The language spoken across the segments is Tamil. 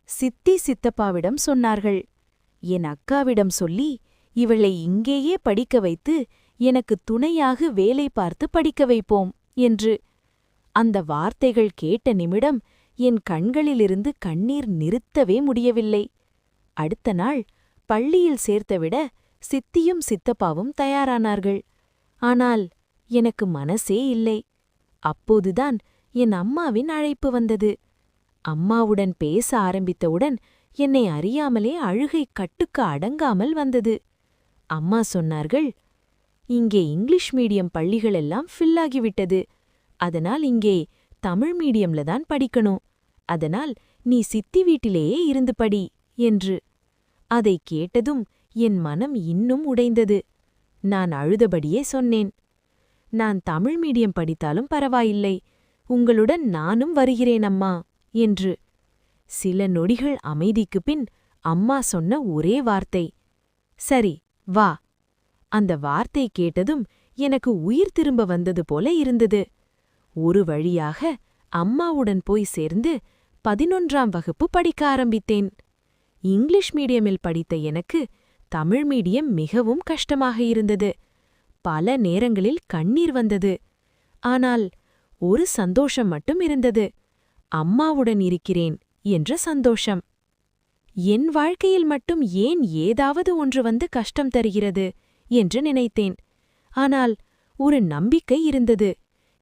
சித்தி சித்தப்பாவிடம் சொன்னார்கள். என் அக்காவிடம் சொல்லி இவளை இங்கேயே படிக்க வைத்து எனக்குத் துணையாக வேலை பார்த்து படிக்க வைப்போம் என்று. அந்த வார்த்தைகள் கேட்ட நிமிடம் என் கண்களிலிருந்து கண்ணீர் நிறுத்தவே முடியவில்லை. அடுத்த நாள் பள்ளியில் சேர்த்துவிட சித்தியும் சித்தப்பாவும் தயாரானார்கள். ஆனால் எனக்கு மனசே இல்லை. அப்போதுதான் என் அம்மாவின் அழைப்பு வந்தது. அம்மாவுடன் பேச ஆரம்பித்தவுடன் என்னை அறியாமலே அழுகை கட்டுக்கு அடங்காமல் வந்தது. அம்மா சொன்னார்கள், இங்கே இங்கிலீஷ் மீடியம் பள்ளிகளெல்லாம் ஃபில்லாகிவிட்டது. அதனால் இங்கே தமிழ் மீடியம்ல தான் படிக்கணும். அதனால் நீ சித்தி வீட்டிலேயே இருந்து படி என்று. அதைக் கேட்டதும் என் மனம் இன்னும் உடைந்தது. நான் அழுதபடியே சொன்னேன், நான் தமிழ் மீடியம் படித்தாலும் பரவாயில்லை, உங்களுடன் நானும் வருகிறேன் அம்மா என்று. சில நொடிகள் அமைதிக்குப் பின் அம்மா சொன்ன ஒரே வார்த்தை, சரி வா. அந்த வார்த்தை கேட்டதும் எனக்கு உயிர் திரும்ப வந்தது போல இருந்தது. ஒரு வழியாக அம்மாவுடன் போய் சேர்ந்து 11ஆம் வகுப்பு படிக்க ஆரம்பித்தேன். இங்கிலீஷ் மீடியமில் படித்த எனக்கு தமிழ் மீடியம் மிகவும் கஷ்டமாக இருந்தது. பல நேரங்களில் கண்ணீர் வந்தது. ஆனால் ஒரு சந்தோஷம் மட்டும் இருந்தது, அம்மாவுடன் இருக்கிறேன் என்ற சந்தோஷம். என் வாழ்க்கையில் மட்டும் ஏன் ஏதாவது ஒன்று வந்து கஷ்டம் தருகிறது என்று நினைத்தேன். ஆனால் ஒரு நம்பிக்கை இருந்தது,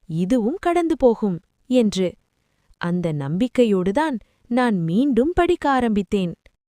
இதுவும் கடந்து போகும் என்று. அந்த நம்பிக்கையோடுதான் நான் மீண்டும் படிக்க ஆரம்பித்தேன்.